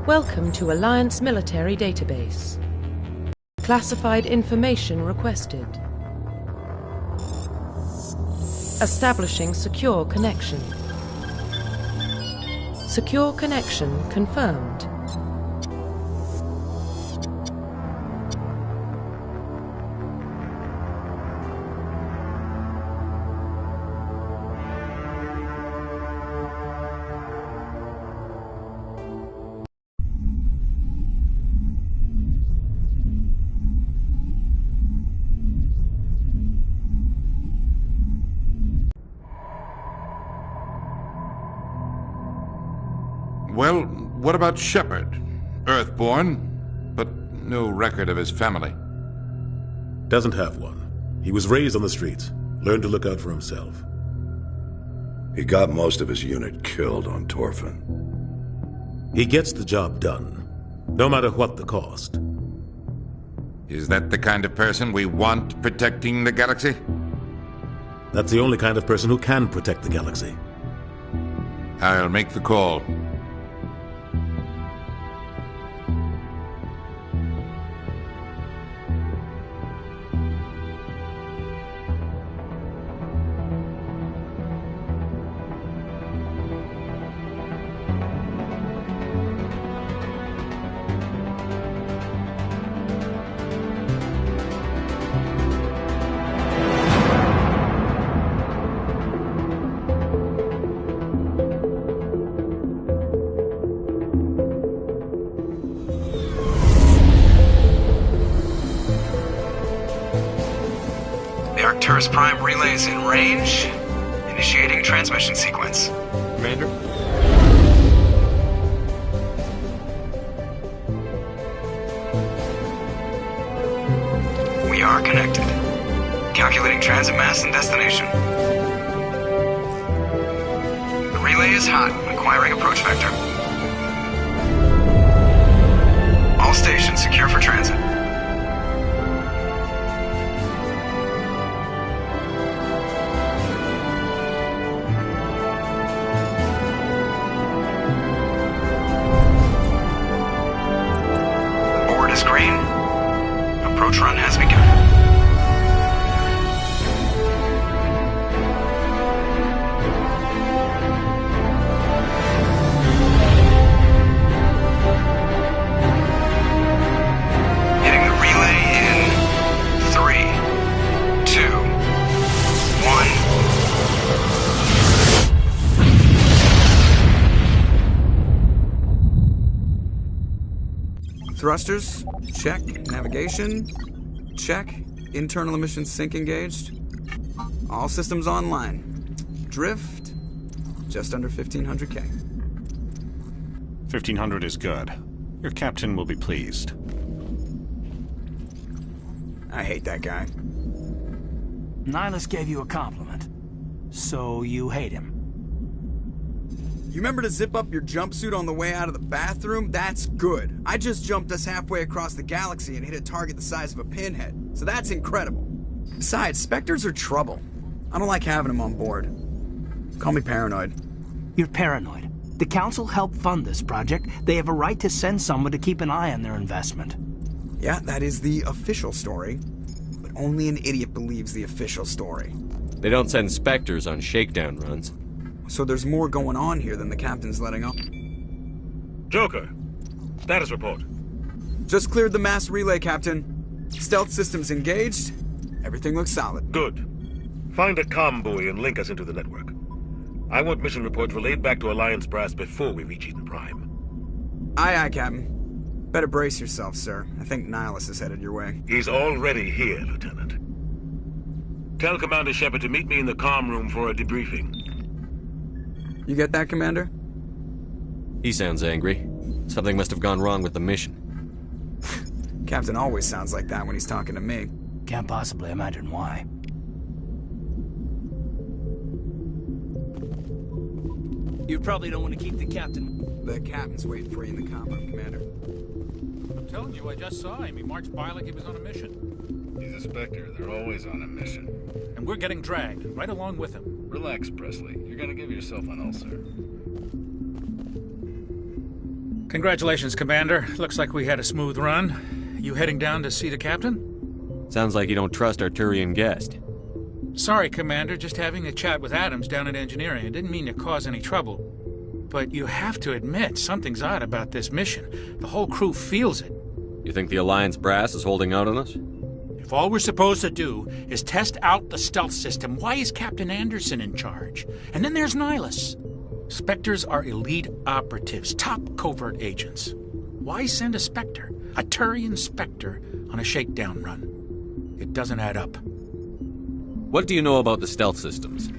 Welcome to Alliance Military Database. Classified information requested. Establishing secure connection. Secure connection confirmed. Well, what about Shepard? Earthborn, but no record of his family. Doesn't have one. He was raised on the streets, learned to look out for himself. He got most of his unit killed on Torfin. He gets the job done, no matter what the cost. Is that the kind of person we want protecting the galaxy? That's the only kind of person who can protect the galaxy. I'll make the call. Arcturus Prime relays in range. Initiating transmission sequence. Commander? We are connected. Calculating transit mass and destination. The relay is hot, acquiring approach vector. All stations secure for transit. Green. Approach run has begun. Hitting the relay in 3, 2, 1. Thrusters, check. Navigation, check. Internal emission sync engaged. All systems online. Drift, just under 1500K. 1500 is good. Your captain will be pleased. I hate that guy. Nihilus gave you a compliment. So you hate him. You remember to zip up your jumpsuit on the way out of the bathroom? That's good. I just jumped us halfway across the galaxy and hit a target the size of a pinhead. So that's incredible. Besides, Spectres are trouble. I don't like having them on board. Call me paranoid. You're paranoid. The Council helped fund this project. They have a right to send someone to keep an eye on their investment. Yeah, that is the official story. But only an idiot believes the official story. They don't send Spectres on shakedown runs. So there's more going on here than the captain's letting on. Joker, status report. Just cleared the mass relay, Captain. Stealth systems engaged. Everything looks solid. Good. Find a comm buoy and link us into the network. I want mission reports relayed back to Alliance Brass before we reach Eden Prime. Aye, aye, Captain. Better brace yourself, sir. I think Nihilus is headed your way. He's already here, Lieutenant. Tell Commander Shepard to meet me in the comm room for a debriefing. You get that, Commander? He sounds angry. Something must have gone wrong with the mission. Captain always sounds like that when he's talking to me. Can't possibly imagine why. You probably don't want to keep the captain. The captain's waiting for you in the comm room, Commander. I'm telling you, I just saw him. He marched by like he was on a mission. He's a Spectre. They're always on a mission. And we're getting dragged, right along with him. Relax, Presley. You're gonna give yourself an ulcer. Congratulations, Commander. Looks like we had a smooth run. You heading down to see the captain? Sounds like you don't trust our Turian guest. Sorry, Commander. Just having a chat with Adams down at engineering. I didn't mean to cause any trouble. But you have to admit, something's odd about this mission. The whole crew feels it. You think the Alliance brass is holding out on us? If all we're supposed to do is test out the stealth system, why is Captain Anderson in charge? And then there's Nihilus. Spectres are elite operatives, top covert agents. Why send a Spectre, a Turian Spectre, on a shakedown run? It doesn't add up. What do you know about the stealth systems?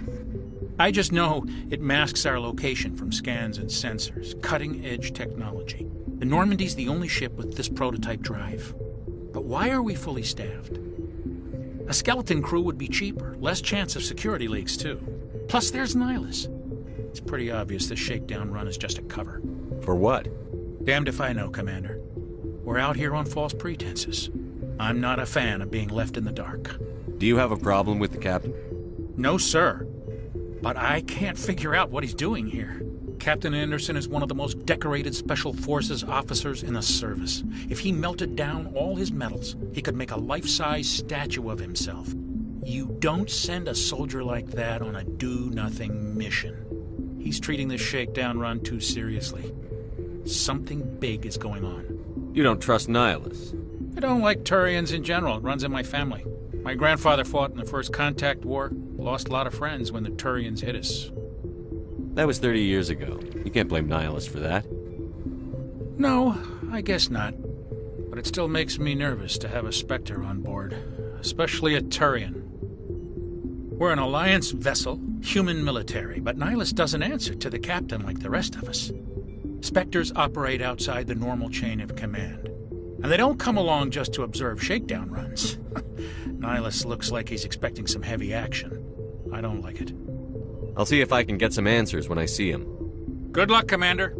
I just know it masks our location from scans and sensors. Cutting-edge technology. The Normandy's the only ship with this prototype drive. But why are we fully staffed? A skeleton crew would be cheaper, less chance of security leaks, too. Plus, there's Nihilus. It's pretty obvious this shakedown run is just a cover. For what? Damned if I know, Commander. We're out here on false pretenses. I'm not a fan of being left in the dark. Do you have a problem with the captain? No, sir. But I can't figure out what he's doing here. Captain Anderson is one of the most decorated Special Forces officers in the service. If he melted down all his medals, he could make a life-size statue of himself. You don't send a soldier like that on a do-nothing mission. He's treating this shakedown run too seriously. Something big is going on. You don't trust Nihilus? I don't like Turians in general. It runs in my family. My grandfather fought in the First Contact War. Lost a lot of friends when the Turians hit us. That was 30 years ago. You can't blame Nihilus for that. No, I guess not. But it still makes me nervous to have a Spectre on board. Especially a Turian. We're an Alliance vessel, human military, but Nihilus doesn't answer to the captain like the rest of us. Spectres operate outside the normal chain of command. And they don't come along just to observe shakedown runs. Nihilus looks like he's expecting some heavy action. I don't like it. I'll see if I can get some answers when I see him. Good luck, Commander.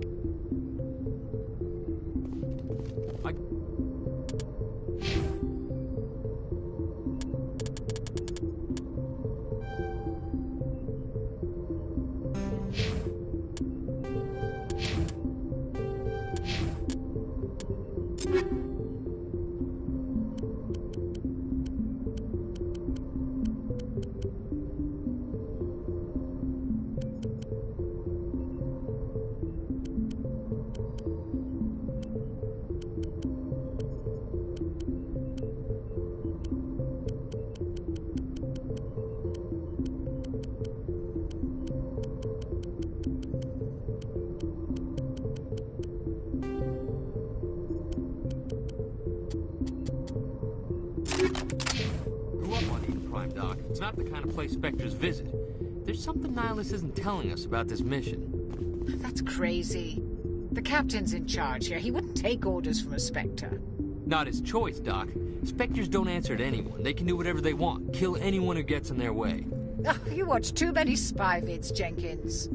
It's not the kind of place Spectres visit. There's something Nihilus isn't telling us about this mission. That's crazy. The captain's in charge here. He wouldn't take orders from a Spectre. Not his choice, Doc. Spectres don't answer to anyone. They can do whatever they want. Kill anyone who gets in their way. Oh, you watch too many spy vids, Jenkins.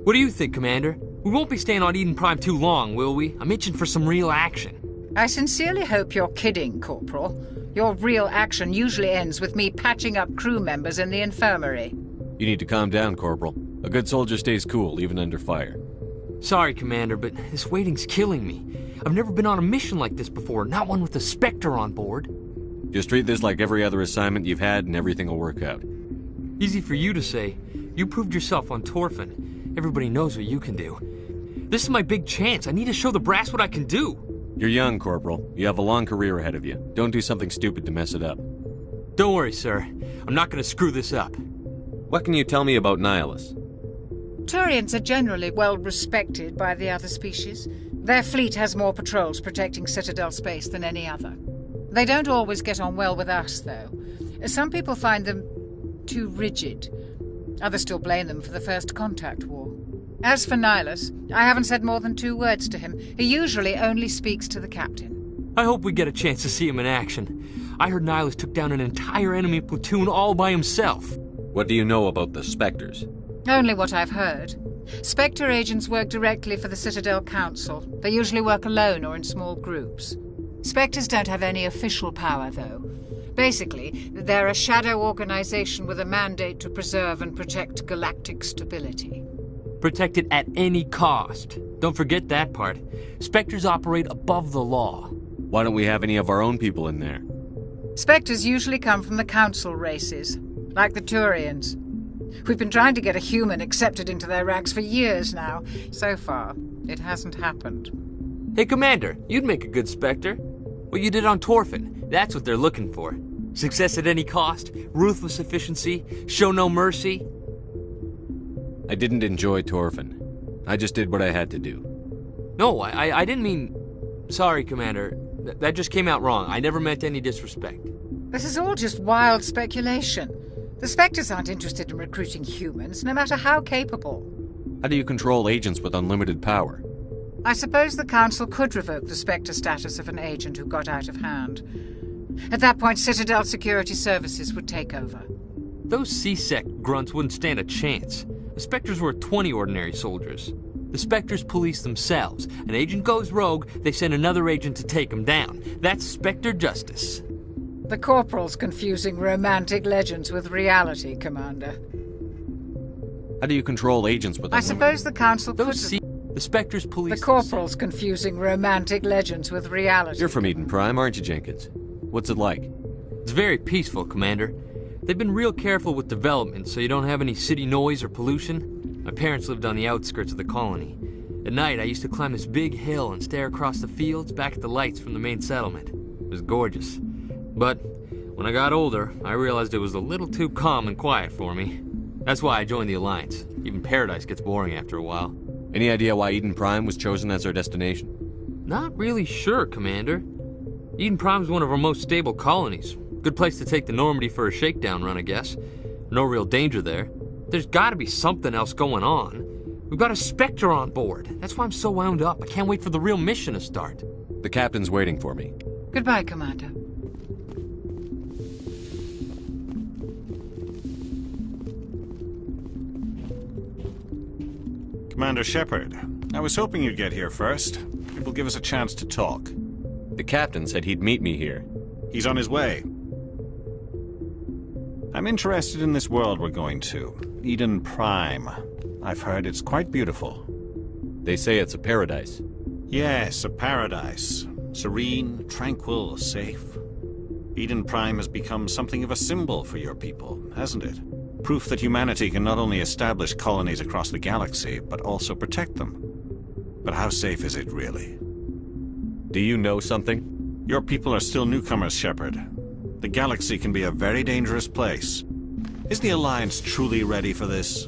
What do you think, Commander? We won't be staying on Eden Prime too long, will we? I'm itching for some real action. I sincerely hope you're kidding, Corporal. Your real action usually ends with me patching up crew members in the infirmary. You need to calm down, Corporal. A good soldier stays cool, even under fire. Sorry, Commander, but this waiting's killing me. I've never been on a mission like this before, not one with a Spectre on board. Just treat this like every other assignment you've had and everything will work out. Easy for you to say. You proved yourself on Torfin. Everybody knows what you can do. This is my big chance. I need to show the brass what I can do. You're young, Corporal. You have a long career ahead of you. Don't do something stupid to mess it up. Don't worry, sir. I'm not going to screw this up. What can you tell me about Nihilus? Turians are generally well respected by the other species. Their fleet has more patrols protecting Citadel space than any other. They don't always get on well with us, though. Some people find them too rigid. Others still blame them for the First Contact War. As for Nihilus, I haven't said more than 2 words to him. He usually only speaks to the captain. I hope we get a chance to see him in action. I heard Nihilus took down an entire enemy platoon all by himself. What do you know about the Spectres? Only what I've heard. Spectre agents work directly for the Citadel Council. They usually work alone or in small groups. Spectres don't have any official power, though. Basically, they're a shadow organization with a mandate to preserve and protect galactic stability. Protected at any cost. Don't forget that part. Spectres operate above the law. Why don't we have any of our own people in there? Spectres usually come from the council races, like the Turians. We've been trying to get a human accepted into their ranks for years now. So far, it hasn't happened. Hey, Commander, you'd make a good Spectre. What you did on Torfin, that's what they're looking for. Success at any cost, ruthless efficiency, show no mercy. I didn't enjoy Torfin. I just did what I had to do. No, I didn't mean... Sorry, Commander. That just came out wrong. I never meant any disrespect. This is all just wild speculation. The Spectres aren't interested in recruiting humans, no matter how capable. How do you control agents with unlimited power? I suppose the Council could revoke the Spectre status of an agent who got out of hand. At that point, Citadel Security Services would take over. Those C-Sec grunts wouldn't stand a chance. The Spectres were 20 ordinary soldiers. The Spectres police themselves. An agent goes rogue, they send another agent to take him down. That's Spectre justice. The Corporal's confusing romantic legends with reality, Commander. How do you control agents with I suppose the Council could... The Spectres police... The Corporal's confusing romantic legends with reality. You're from Eden Prime, aren't you, Jenkins? What's it like? It's very peaceful, Commander. They've been real careful with development, so you don't have any city noise or pollution. My parents lived on the outskirts of the colony. At night, I used to climb this big hill and stare across the fields back at the lights from the main settlement. It was gorgeous. But when I got older, I realized it was a little too calm and quiet for me. That's why I joined the Alliance. Even Paradise gets boring after a while. Any idea why Eden Prime was chosen as our destination? Not really sure, Commander. Eden Prime's one of our most stable colonies. Good place to take the Normandy for a shakedown run, I guess. No real danger there. There's gotta be something else going on. We've got a Spectre on board. That's why I'm so wound up. I can't wait for the real mission to start. The captain's waiting for me. Goodbye, Commander. Commander Shepard, I was hoping you'd get here first. It will give us a chance to talk. The captain said he'd meet me here. He's on his way. I'm interested in this world we're going to, Eden Prime. I've heard it's quite beautiful. They say it's a paradise. Yes, a paradise. Serene, tranquil, safe. Eden Prime has become something of a symbol for your people, hasn't it? Proof that humanity can not only establish colonies across the galaxy, but also protect them. But how safe is it, really? Do you know something? Your people are still newcomers, Shepard. The galaxy can be a very dangerous place. Is the Alliance truly ready for this?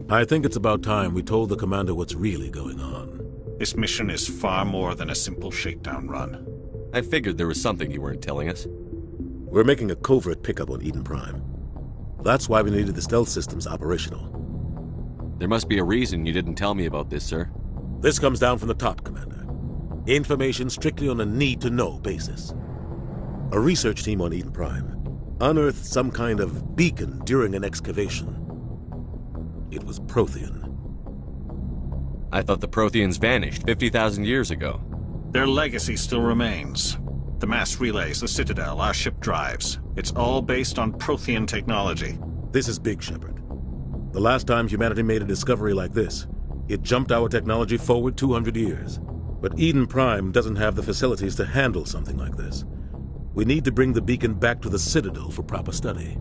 I think it's about time we told the Commander what's really going on. This mission is far more than a simple shakedown run. I figured there was something you weren't telling us. We're making a covert pickup on Eden Prime. That's why we needed the stealth systems operational. There must be a reason you didn't tell me about this, sir. This comes down from the top, Commander. Information strictly on a need-to-know basis. A research team on Eden Prime unearthed some kind of beacon during an excavation. It was Prothean. I thought the Protheans vanished 50,000 years ago. Their legacy still remains. The mass relays, the Citadel, our ship drives. It's all based on Prothean technology. This is big, Shepard. The last time humanity made a discovery like this, it jumped our technology forward 200 years. But Eden Prime doesn't have the facilities to handle something like this. We need to bring the beacon back to the Citadel for proper study.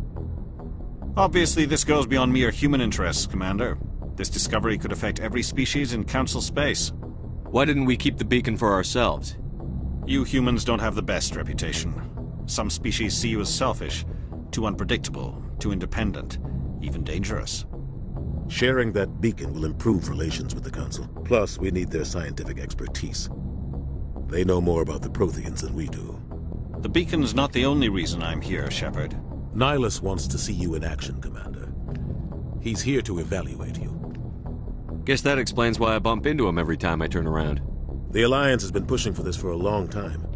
Obviously, this goes beyond mere human interests, Commander. This discovery could affect every species in Council space. Why didn't we keep the beacon for ourselves? You humans don't have the best reputation. Some species see you as selfish, too unpredictable, too independent, even dangerous. Sharing that beacon will improve relations with the Council. Plus, we need their scientific expertise. They know more about the Protheans than we do. The beacon's not the only reason I'm here, Shepard. Nihilus wants to see you in action, Commander. He's here to evaluate you. Guess that explains why I bump into him every time I turn around. The Alliance has been pushing for this for a long time.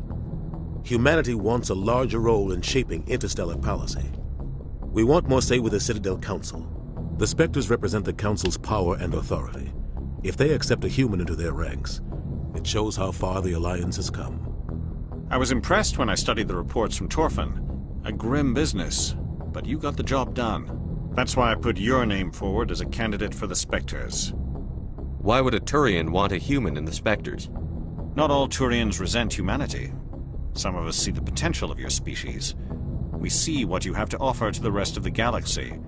Humanity wants a larger role in shaping interstellar policy. We want more say with the Citadel Council. The Spectres represent the Council's power and authority. If they accept a human into their ranks, it shows how far the Alliance has come. I was impressed when I studied the reports from Torfin. A grim business, but you got the job done. That's why I put your name forward as a candidate for the Spectres. Why would a Turian want a human in the Spectres? Not all Turians resent humanity. Some of us see the potential of your species. We see what you have to offer to the rest of the galaxy,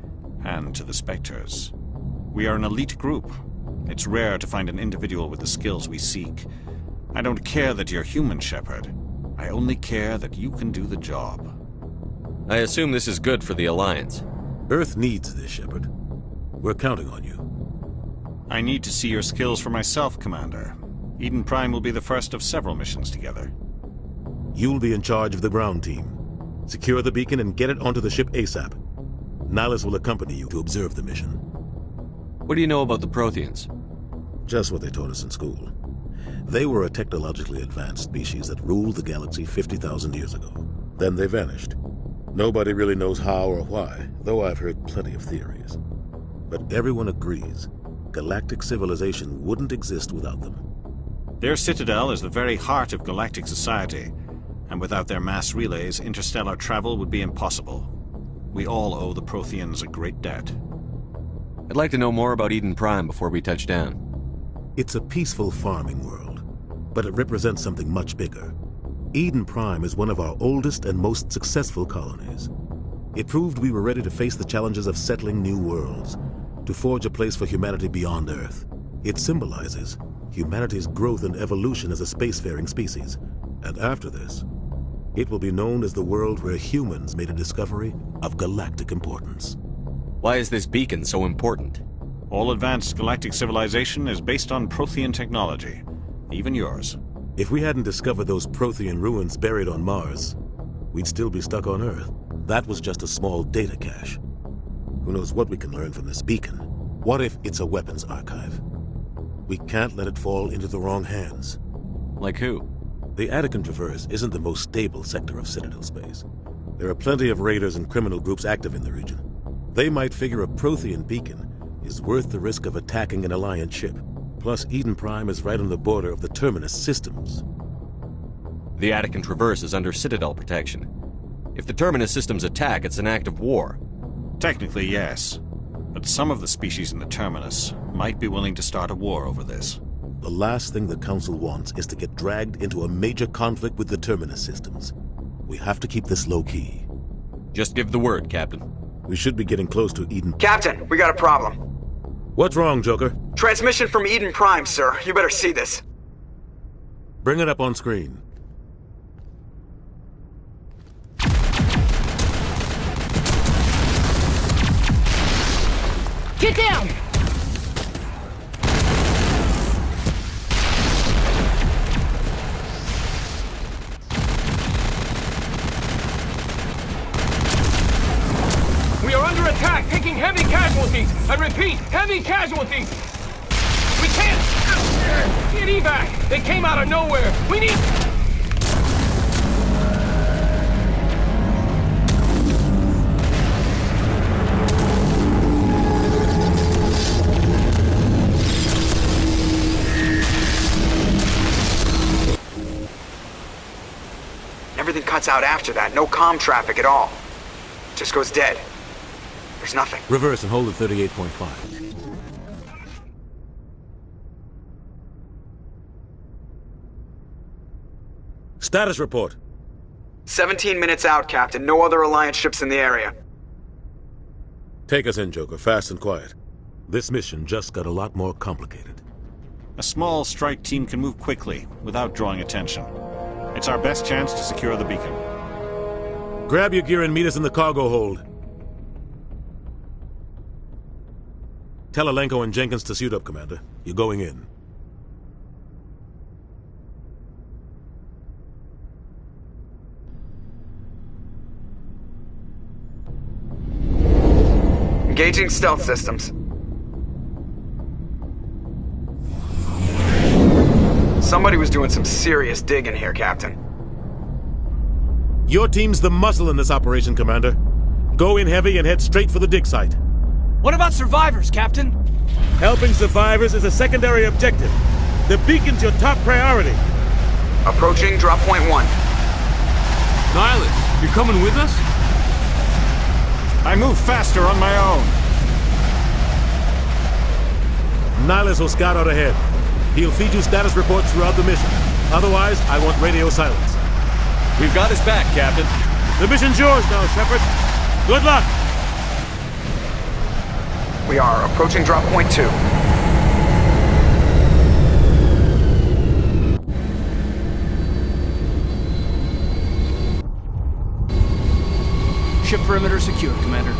and to the Spectres. We are an elite group. It's rare to find an individual with the skills we seek. I don't care that you're human, Shepard. I only care that you can do the job. I assume this is good for the Alliance. Earth needs this, Shepard. We're counting on you. I need to see your skills for myself, Commander. Eden Prime will be the first of several missions together. You'll be in charge of the ground team. Secure the beacon and get it onto the ship ASAP. Nihlus will accompany you to observe the mission. What do you know about the Protheans? Just what they taught us in school. They were a technologically advanced species that ruled the galaxy 50,000 years ago. Then they vanished. Nobody really knows how or why, though I've heard plenty of theories. But everyone agrees, galactic civilization wouldn't exist without them. Their citadel is the very heart of galactic society, and without their mass relays, interstellar travel would be impossible. We all owe the Protheans a great debt. I'd like to know more about Eden Prime before we touch down. It's a peaceful farming world, but it represents something much bigger. Eden Prime is one of our oldest and most successful colonies. It proved we were ready to face the challenges of settling new worlds, to forge a place for humanity beyond Earth. It symbolizes humanity's growth and evolution as a spacefaring species. And after this, it will be known as the world where humans made a discovery of galactic importance. Why is this beacon so important? All advanced galactic civilization is based on Prothean technology, even yours. If we hadn't discovered those Prothean ruins buried on Mars, we'd still be stuck on Earth. That was just a small data cache. Who knows what we can learn from this beacon? What if it's a weapons archive? We can't let it fall into the wrong hands. Like who? The Attican Traverse isn't the most stable sector of Citadel space. There are plenty of raiders and criminal groups active in the region. They might figure a Prothean beacon is worth the risk of attacking an Alliance ship. Plus, Eden Prime is right on the border of the Terminus systems. The Attican Traverse is under Citadel protection. If the Terminus systems attack, it's an act of war. Technically, yes. But some of the species in the Terminus might be willing to start a war over this. The last thing the Council wants is to get dragged into a major conflict with the Terminus systems. We have to keep this low-key. Just give the word, Captain. We should be getting close to Eden. Captain, we got a problem. What's wrong, Joker? Transmission from Eden Prime, sir. You better see this. Bring it up on screen. Get down! We are under attack, taking heavy casualties. I repeat, heavy casualties. We can't get evac. They came out of nowhere. We need... Everything cuts out after that. No comm traffic at all. Just goes dead. There's nothing. Reverse and hold at 38.5. Status report. 17 minutes out, Captain. No other Alliance ships in the area. Take us in, Joker, fast and quiet. This mission just got a lot more complicated. A small strike team can move quickly, without drawing attention. It's our best chance to secure the beacon. Grab your gear and meet us in the cargo hold. Tell Alenko and Jenkins to suit up, Commander. You're going in. Engaging stealth systems. Somebody was doing some serious digging here, Captain. Your team's the muscle in this operation, Commander. Go in heavy and head straight for the dig site. What about survivors, Captain? Helping survivors is a secondary objective. The beacon's your top priority. Approaching drop point 1. Nihlus, you're coming with us? I move faster on my own. Nihilus will scout out ahead. He'll feed you status reports throughout the mission. Otherwise, I want radio silence. We've got his back, Captain. The mission's yours now, Shepard. Good luck! We are approaching drop point 2. Ship perimeter secured, Commander.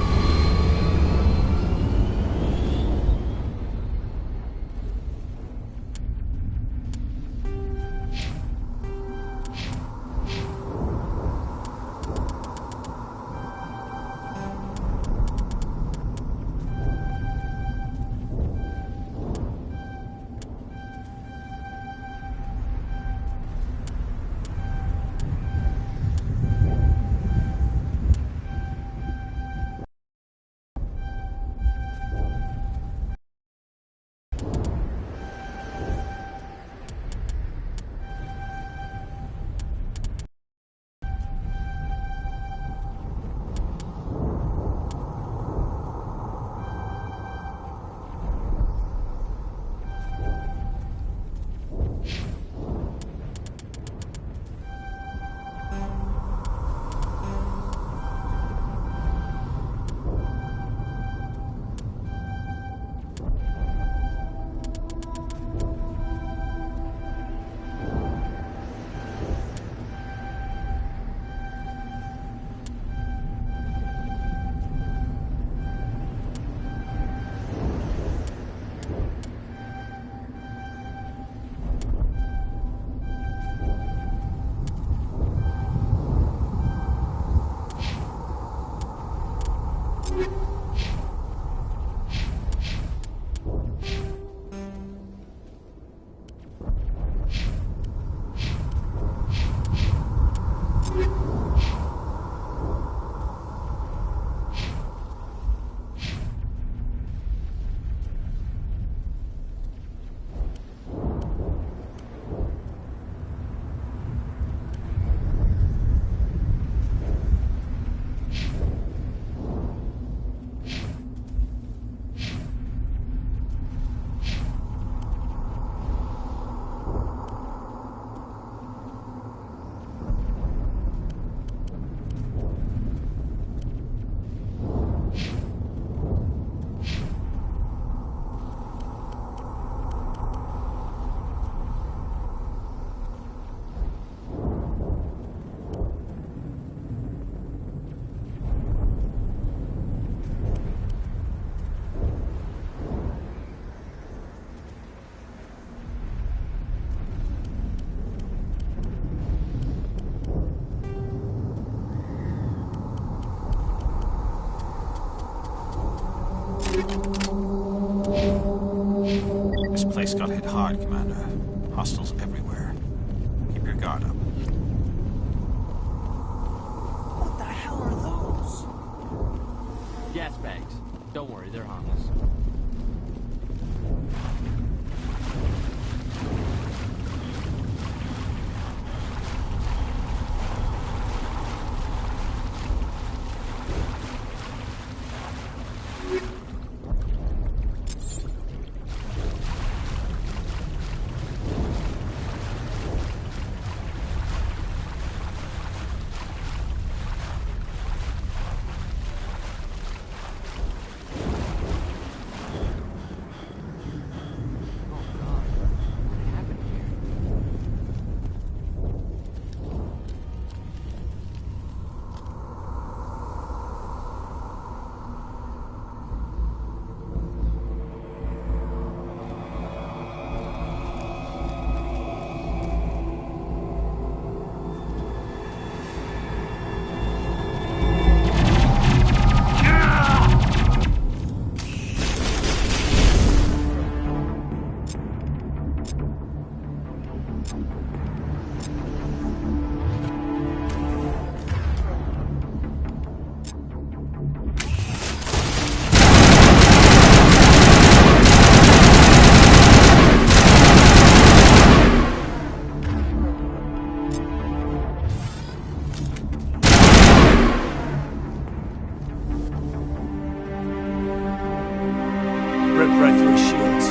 This place got hit hard, Commander. Hostiles everywhere. Keep your guard up. What the hell are those? Gas bags. Don't worry, they're harmless. Ripped right through his shields.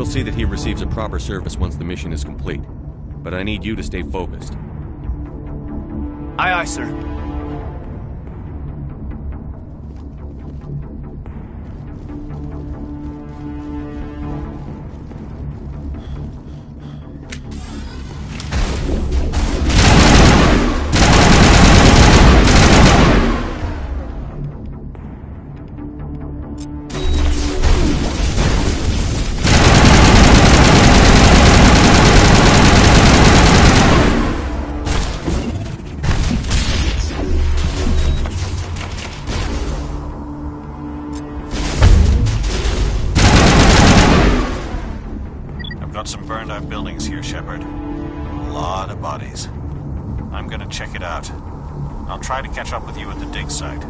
We'll see that he receives a proper service once the mission is complete. But I need you to stay focused. Aye, aye, sir. Some burned out buildings here, Shepard. A lot of bodies. I'm gonna check it out. I'll try to catch up with you at the dig site.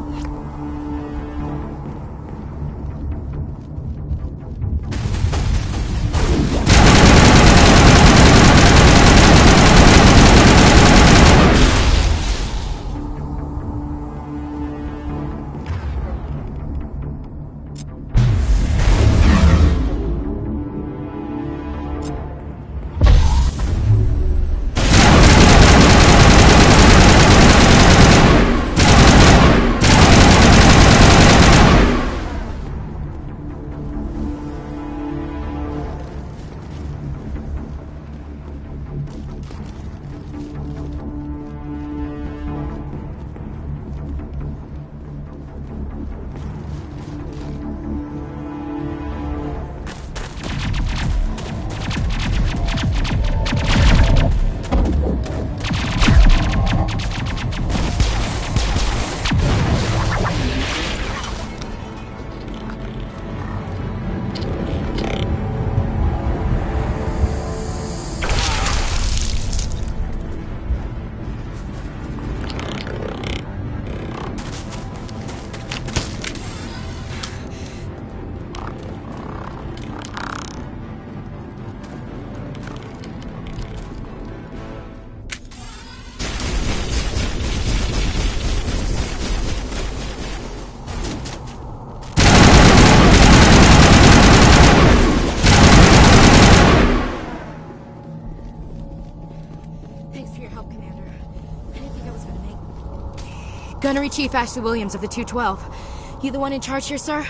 Gunnery Chief Ashley Williams of the 212. You the one in charge here, sir?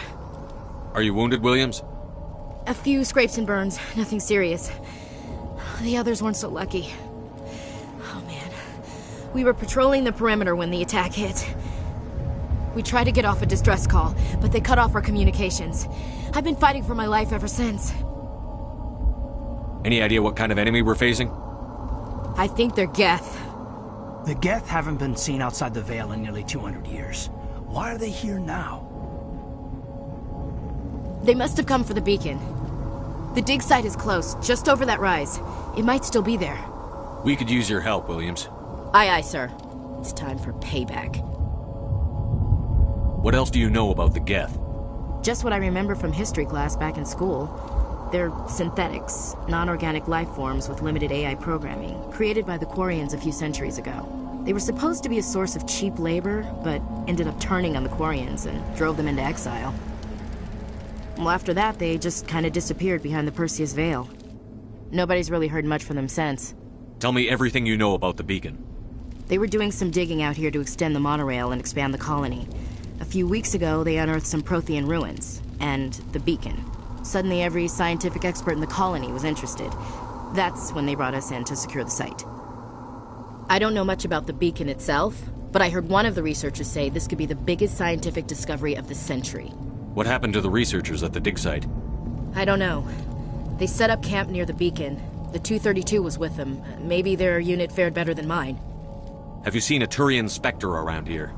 Are you wounded, Williams? A few scrapes and burns, nothing serious. The others weren't so lucky. Oh man. We were patrolling the perimeter when the attack hit. We tried to get off a distress call, but they cut off our communications. I've been fighting for my life ever since. Any idea what kind of enemy we're facing? I think they're Geth. The Geth haven't been seen outside the Veil in nearly 200 years. Why are they here now? They must have come for the beacon. The dig site is close, just over that rise. It might still be there. We could use your help, Williams. Aye, aye, sir. It's time for payback. What else do you know about the Geth? Just what I remember from history class back in school. They're synthetics, non-organic life forms with limited AI programming, created by the Quarians a few centuries ago. They were supposed to be a source of cheap labor, but ended up turning on the Quarians and drove them into exile. Well, after that, they just kind of disappeared behind the Perseus Veil. Nobody's really heard much from them since. Tell me everything you know about the beacon. They were doing some digging out here to extend the monorail and expand the colony. A few weeks ago, they unearthed some Prothean ruins, and the beacon. Suddenly, every scientific expert in the colony was interested. That's when they brought us in to secure the site. I don't know much about the beacon itself, but I heard one of the researchers say this could be the biggest scientific discovery of the century. What happened to the researchers at the dig site? I don't know. They set up camp near the beacon. The 232 was with them. Maybe their unit fared better than mine. Have you seen a Turian Spectre around here?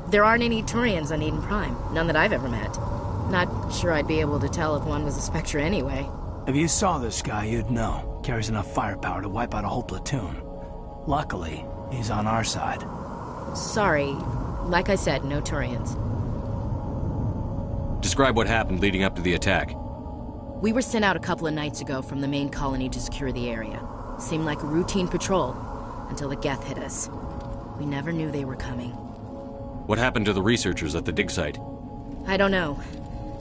There aren't any Turians on Eden Prime. None that I've ever met. Not sure I'd be able to tell if one was a Spectre anyway. If you saw this guy, you'd know. Carries enough firepower to wipe out a whole platoon. Luckily, he's on our side. Sorry. Like I said, no Turians. Describe what happened leading up to the attack. We were sent out a couple of nights ago from the main colony to secure the area. Seemed like a routine patrol, until the Geth hit us. We never knew they were coming. What happened to the researchers at the dig site? I don't know.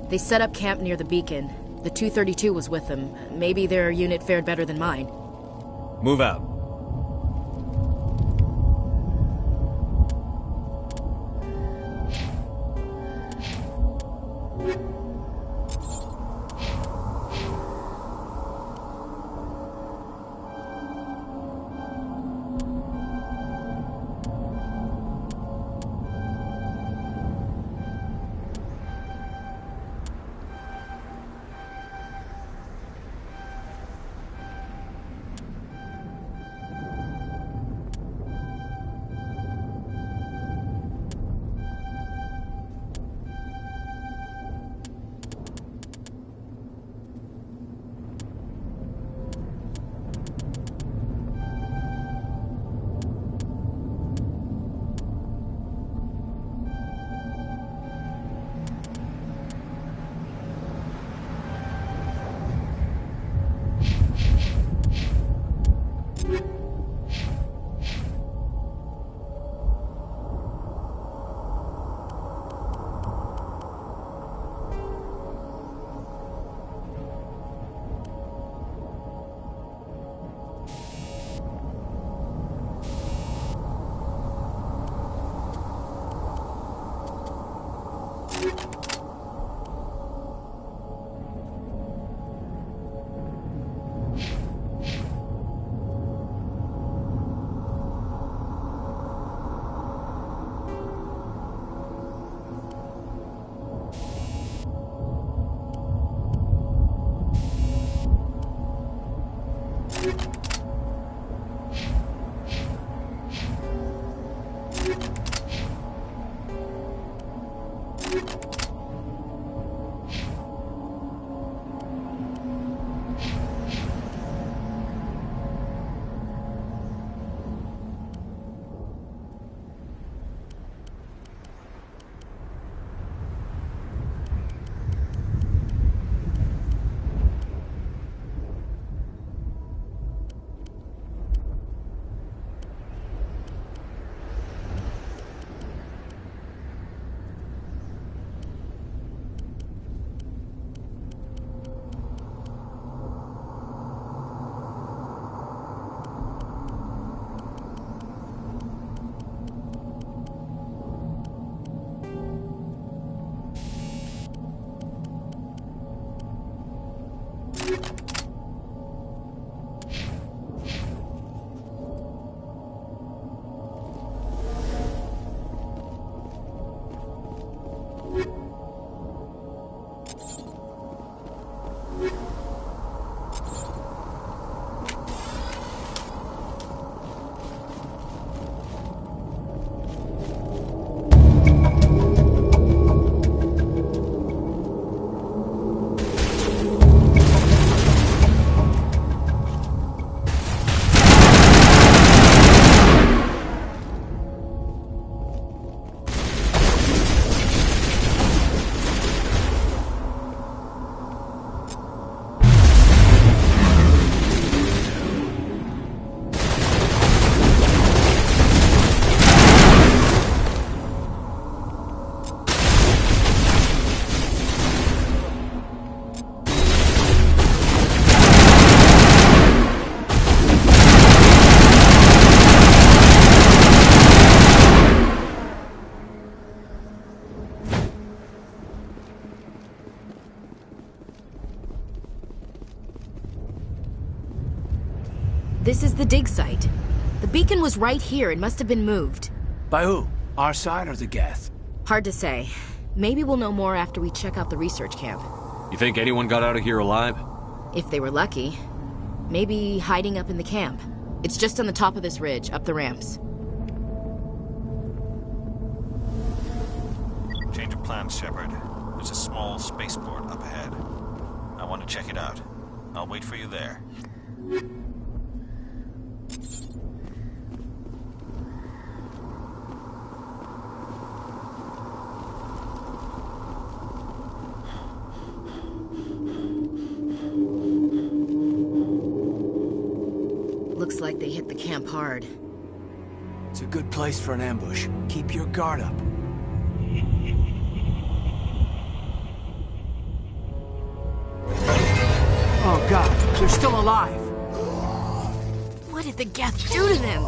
They set up camp near the beacon. The 232 was with them. Maybe their unit fared better than mine. Move out. This is the dig site. The beacon was right here. It must have been moved. By who? Our side or the Geth? Hard to say. Maybe we'll know more after we check out the research camp. You think anyone got out of here alive? If they were lucky. Maybe hiding up in the camp. It's just on the top of this ridge, up the ramps. Change of plans, Shepard. There's a small spaceport up ahead. I want to check it out. I'll wait for you there. Looks like they hit the camp hard. It's a good place for an ambush. Keep your guard up. Oh god, they're still alive. What did the Geth do to them?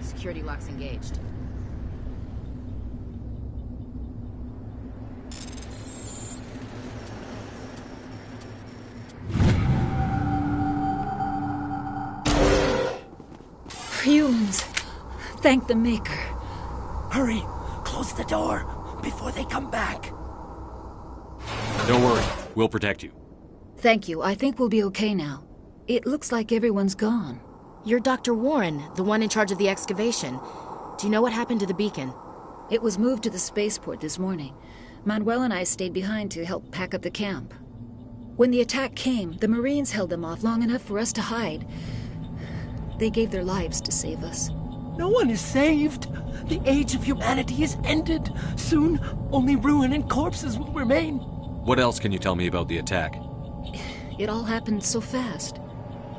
Security locks engaged. Humans. Thank the Maker. Hurry! Close the door before they come back. Don't worry. We'll protect you. Thank you. I think we'll be okay now. It looks like everyone's gone. You're Dr. Warren, the one in charge of the excavation. Do you know what happened to the beacon? It was moved to the spaceport this morning. Manuel and I stayed behind to help pack up the camp. When the attack came, the Marines held them off long enough for us to hide. They gave their lives to save us. No one is saved. The age of humanity is ended. Soon, only ruin and corpses will remain. What else can you tell me about the attack? It all happened so fast.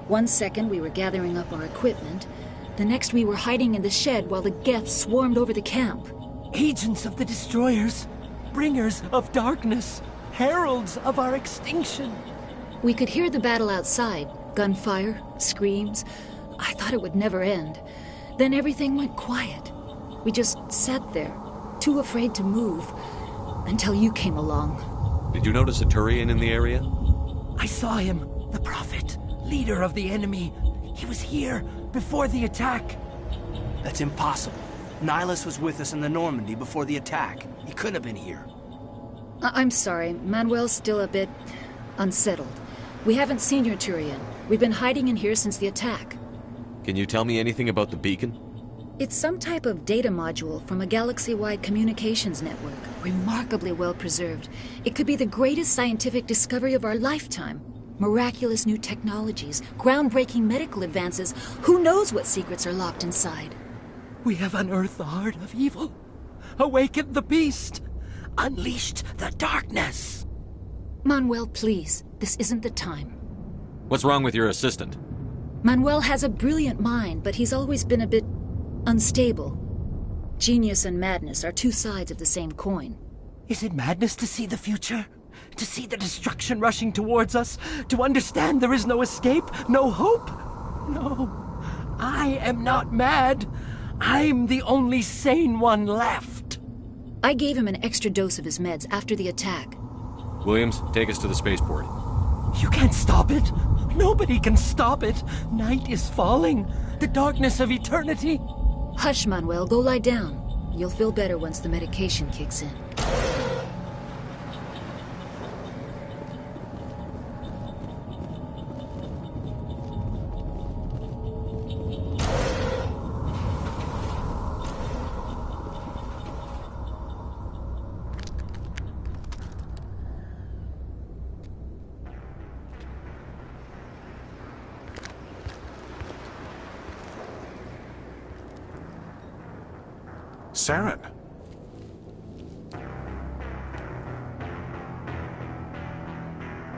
1 second we were gathering up our equipment. The next we were hiding in the shed while the Geth swarmed over the camp. Agents of the Destroyers. Bringers of darkness. Heralds of our extinction. We could hear the battle outside. Gunfire, screams. I thought it would never end. Then everything went quiet. We just sat there, too afraid to move, until you came along. Did you notice a Turian in the area? I saw him, the Prophet, leader of the enemy. He was here before the attack. That's impossible. Nihilus was with us in the Normandy before the attack. He couldn't have been here. I'm sorry. Manuel's still a bit unsettled. We haven't seen your Turian. We've been hiding in here since the attack. Can you tell me anything about the beacon? It's some type of data module from a galaxy-wide communications network. Remarkably well preserved. It could be the greatest scientific discovery of our lifetime. Miraculous new technologies, groundbreaking medical advances. Who knows what secrets are locked inside? We have unearthed the heart of evil, awakened the beast, unleashed the darkness. Manuel, please. This isn't the time. What's wrong with your assistant? Manuel has a brilliant mind, but he's always been a bit unstable. Genius and madness are two sides of the same coin. Is it madness to see the future? To see the destruction rushing towards us? To understand there is no escape? No hope? No. I am not mad. I'm the only sane one left. I gave him an extra dose of his meds after the attack. Williams, take us to the spaceport. You can't stop it. Nobody can stop it. Night is falling. The darkness of eternity. Hush, Manuel. Go lie down. You'll feel better once the medication kicks in. Saren.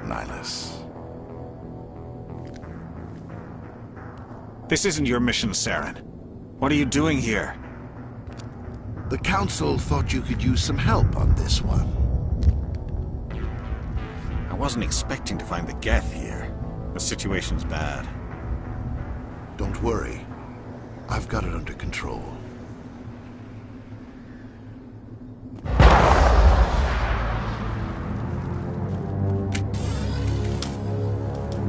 Nihilus. This isn't your mission, Saren. What are you doing here? The Council thought you could use some help on this one. I wasn't expecting to find the Geth here. The situation's bad. Don't worry. I've got it under control.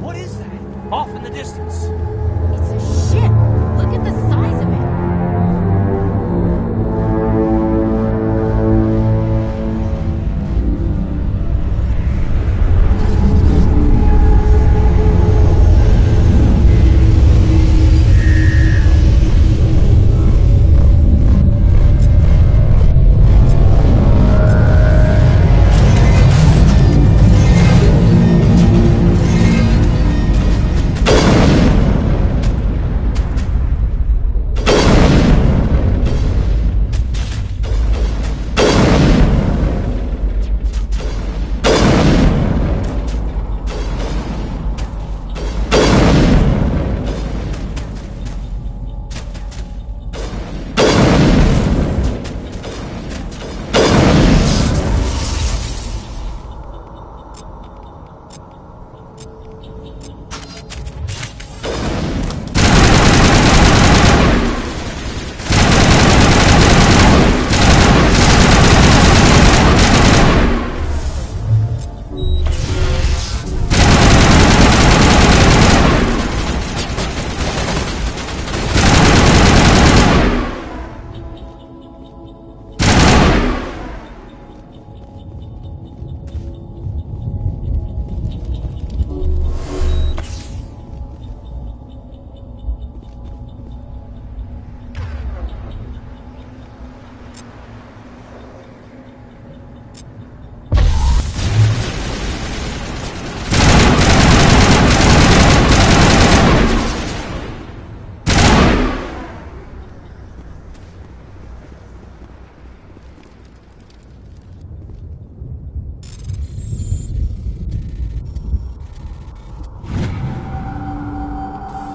What is that? Off in the distance. It's a ship. Look at the size of it.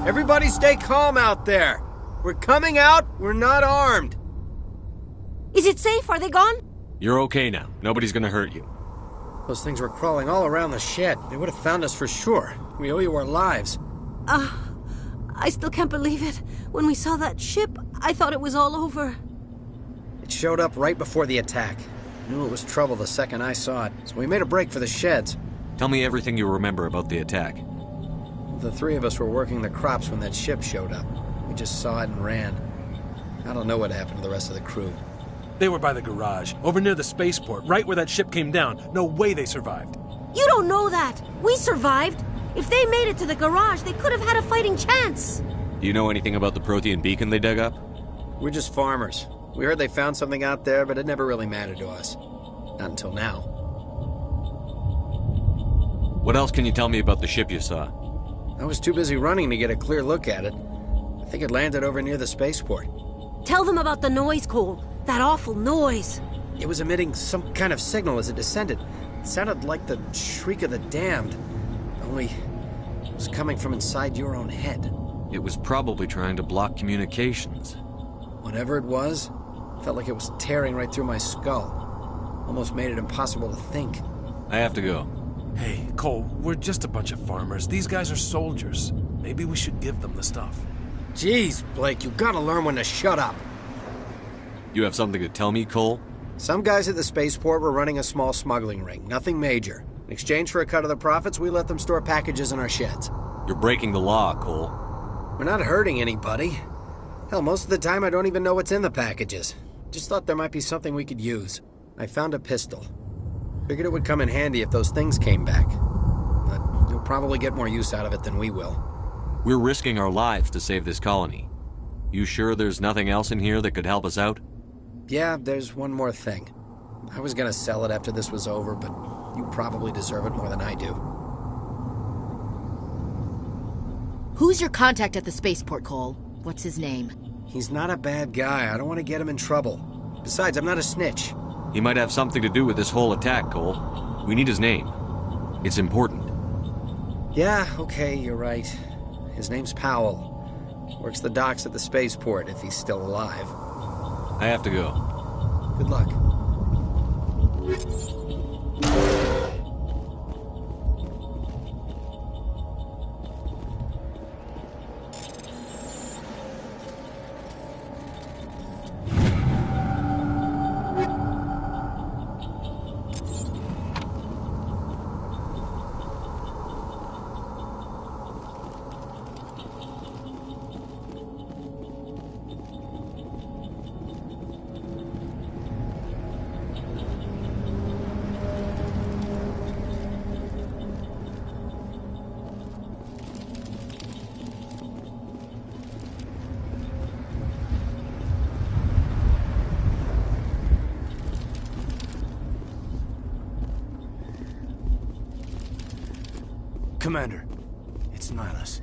Everybody stay calm out there. We're coming out. We're not armed. Is it safe? Are they gone? You're okay now. Nobody's gonna hurt you. Those things were crawling all around the shed. They would have found us for sure. We owe you our lives. I still can't believe it. When we saw that ship, I thought it was all over. It showed up right before the attack. Knew it was trouble the second I saw it, so we made a break for the sheds. Tell me everything you remember about the attack. The three of us were working the crops when that ship showed up. We just saw it and ran. I don't know what happened to the rest of the crew. They were by the garage, over near the spaceport, right where that ship came down. No way they survived. You don't know that. We survived. If they made it to the garage, they could have had a fighting chance. Do you know anything about the Prothean beacon they dug up? We're just farmers. We heard they found something out there, but it never really mattered to us. Not until now. What else can you tell me about the ship you saw? I was too busy running to get a clear look at it. I think it landed over near the spaceport. Tell them about the noise, Cole. That awful noise. It was emitting some kind of signal as it descended. It sounded like the shriek of the damned. Only it was coming from inside your own head. It was probably trying to block communications. Whatever it was, felt like it was tearing right through my skull. Almost made it impossible to think. I have to go. Hey, Cole, we're just a bunch of farmers. These guys are soldiers. Maybe we should give them the stuff. Jeez, Blake, you gotta learn when to shut up. You have something to tell me, Cole? Some guys at the spaceport were running a small smuggling ring. Nothing major. In exchange for a cut of the profits, we let them store packages in our sheds. You're breaking the law, Cole. We're not hurting anybody. Hell, most of the time I don't even know what's in the packages. Just thought there might be something we could use. I found a pistol. Figured it would come in handy if those things came back. But you'll probably get more use out of it than we will. We're risking our lives to save this colony. You sure there's nothing else in here that could help us out? Yeah, there's one more thing. I was gonna sell it after this was over, but you probably deserve it more than I do. Who's your contact at the spaceport, Cole? What's his name? He's not a bad guy. I don't want to get him in trouble. Besides, I'm not a snitch. He might have something to do with this whole attack, Cole. We need his name. It's important. Yeah, okay, you're right. His name's Powell. Works the docks at the spaceport, if he's still alive. I have to go. Good luck. Commander, it's Nihilus.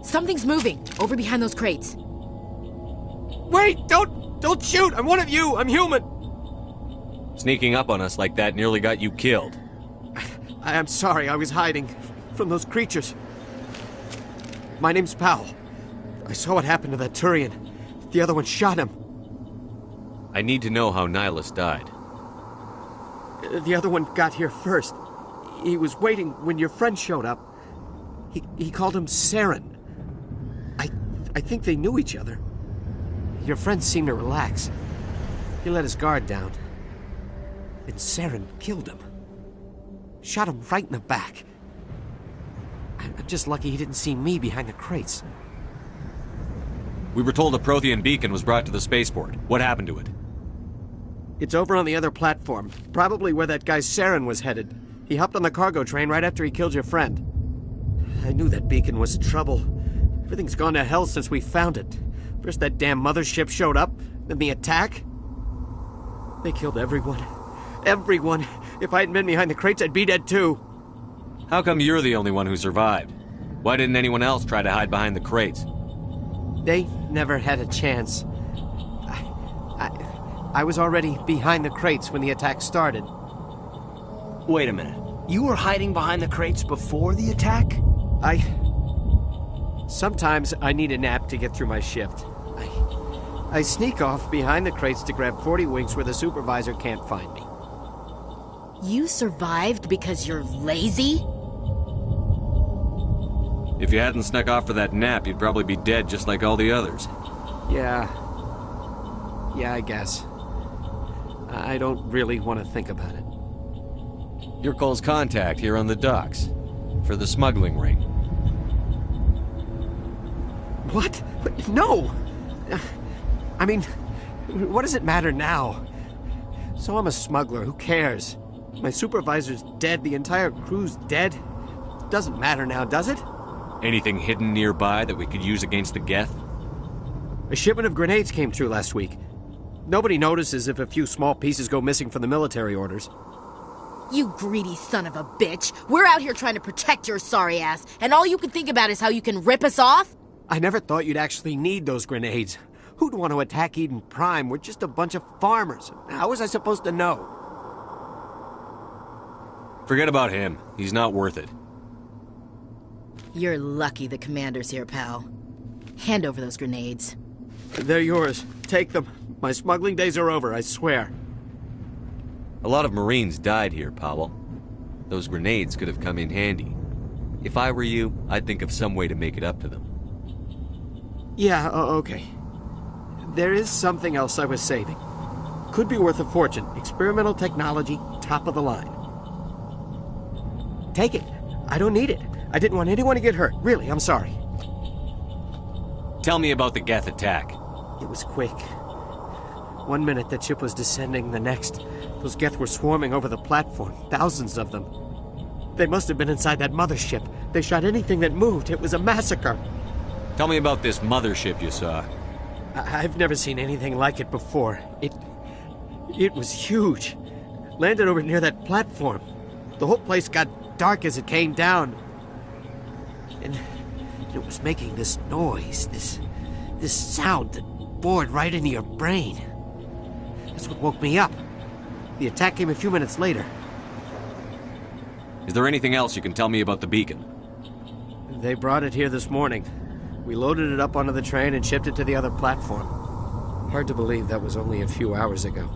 Something's moving, over behind those crates. Wait! Don't shoot! I'm one of you! I'm human! Sneaking up on us like that nearly got you killed. I'm sorry, I was hiding from those creatures. My name's Powell. I saw what happened to that Turian. The other one shot him. I need to know how Nihilus died. The other one got here first. He was waiting when your friend showed up. He called him Saren. I think they knew each other. Your friend seemed to relax. He let his guard down. And Saren killed him. Shot him right in the back. I'm just lucky he didn't see me behind the crates. We were told a Prothean beacon was brought to the spaceport. What happened to it? It's over on the other platform. Probably where that guy Saren was headed. He hopped on the cargo train right after he killed your friend. I knew that beacon was trouble. Everything's gone to hell since we found it. First that damn mothership showed up, then the attack. They killed everyone. Everyone. If I hadn't been behind the crates, I'd be dead too. How come you're the only one who survived? Why didn't anyone else try to hide behind the crates? They never had a chance. I was already behind the crates when the attack started. Wait a minute. You were hiding behind the crates before the attack? Sometimes I need a nap to get through my shift. I sneak off behind the crates to grab 40 winks where the supervisor can't find me. You survived because you're lazy? If you hadn't snuck off for that nap, you'd probably be dead just like all the others. Yeah, I guess. I don't really want to think about it. You're Cole's contact here on the docks. For the smuggling ring. What? No! I mean, what does it matter now? So I'm a smuggler, who cares? My supervisor's dead, the entire crew's dead. Doesn't matter now, does it? Anything hidden nearby that we could use against the Geth? A shipment of grenades came through last week. Nobody notices if a few small pieces go missing from the military orders. You greedy son of a bitch. We're out here trying to protect your sorry ass, and all you can think about is how you can rip us off? I never thought you'd actually need those grenades. Who'd want to attack Eden Prime? We're just a bunch of farmers. How was I supposed to know? Forget about him. He's not worth it. You're lucky the commander's here, pal. Hand over those grenades. They're yours. Take them. My smuggling days are over, I swear. A lot of Marines died here, Powell. Those grenades could have come in handy. If I were you, I'd think of some way to make it up to them. Yeah, okay. There is something else I was saving. Could be worth a fortune. Experimental technology, top of the line. Take it. I don't need it. I didn't want anyone to get hurt. Really, I'm sorry. Tell me about the Geth attack. It was quick. 1 minute the ship was descending, the next, those Geth were swarming over the platform. Thousands of them. They must have been inside that mothership. They shot anything that moved. It was a massacre. Tell me about this mothership you saw. I've never seen anything like it before. It was huge. Landed over near that platform. The whole place got dark as it came down. And it was making this noise, this sound that bored right into your brain. That's what woke me up. The attack came a few minutes later. Is there anything else you can tell me about the beacon? They brought it here this morning. We loaded it up onto the train and shipped it to the other platform. Hard to believe that was only a few hours ago.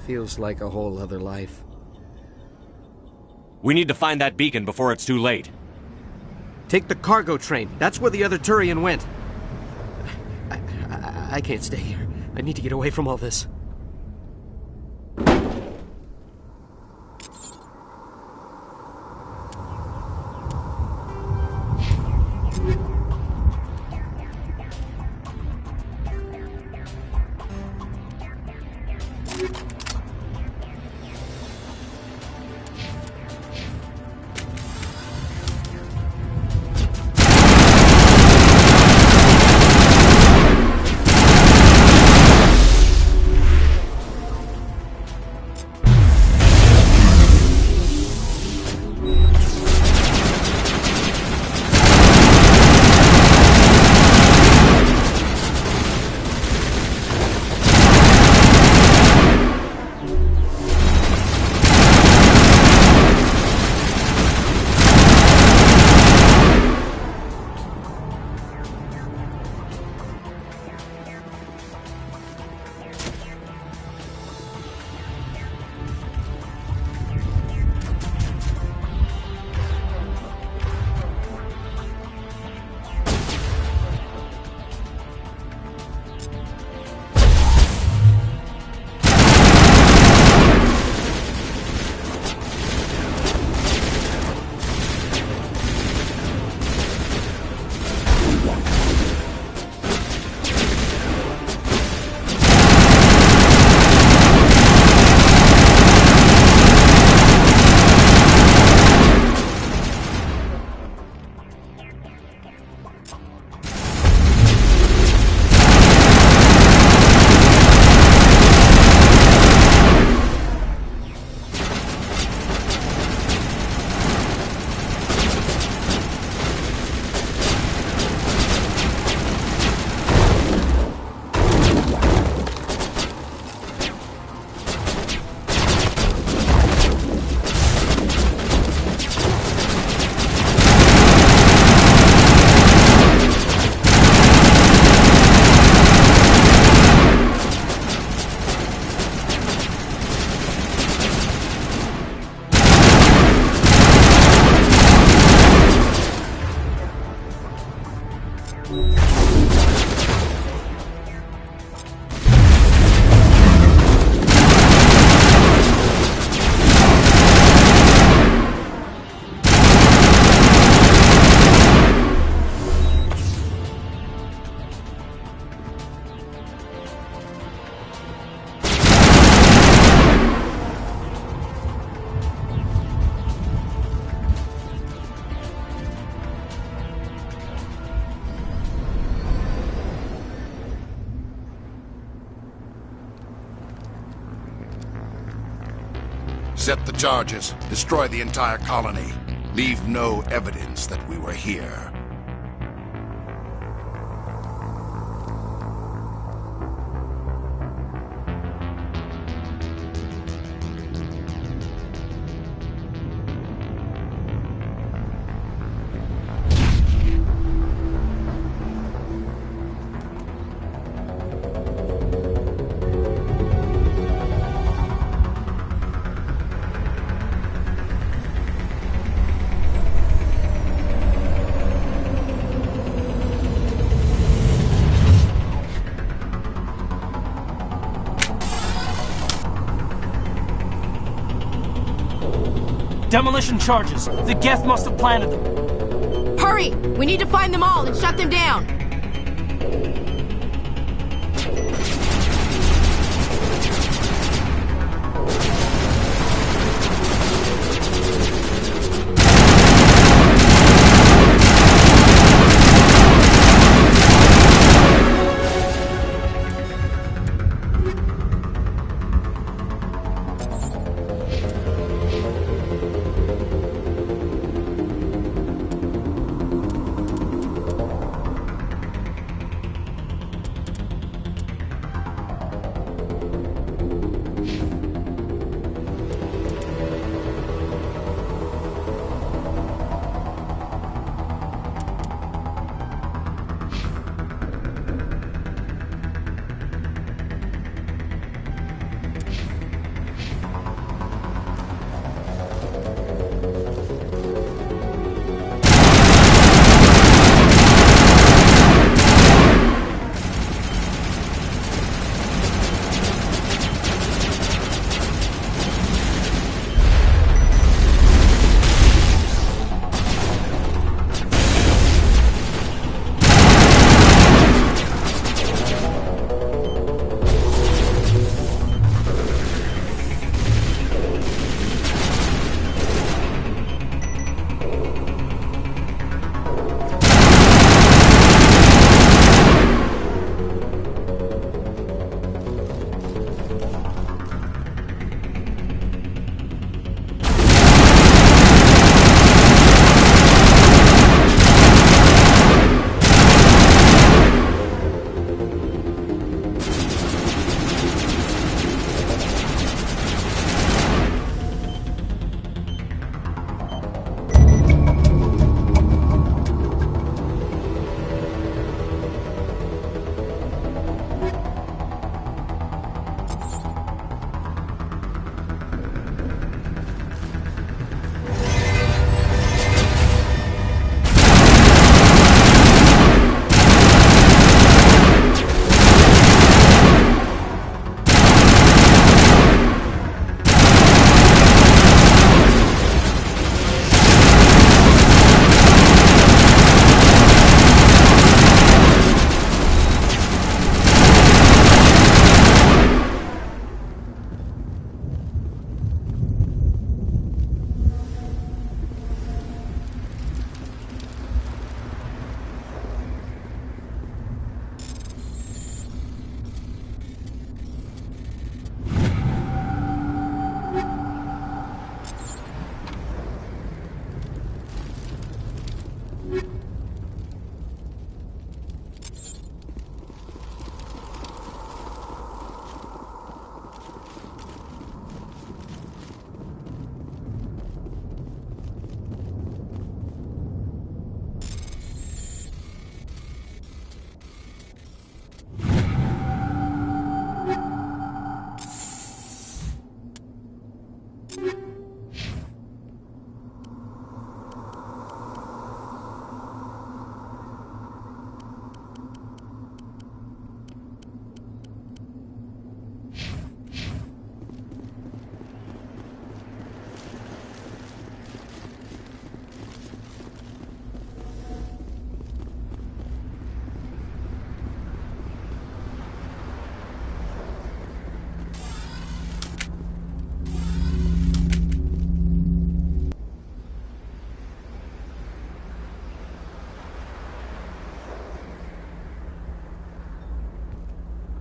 Feels like a whole other life. We need to find that beacon before it's too late. Take the cargo train. That's where the other Turian went. I can't stay here. I need to get away from all this. Set the charges. Destroy the entire colony. Leave no evidence that we were here. Demolition charges. The Geth must have planted them. Hurry! We need to find them all and shut them down!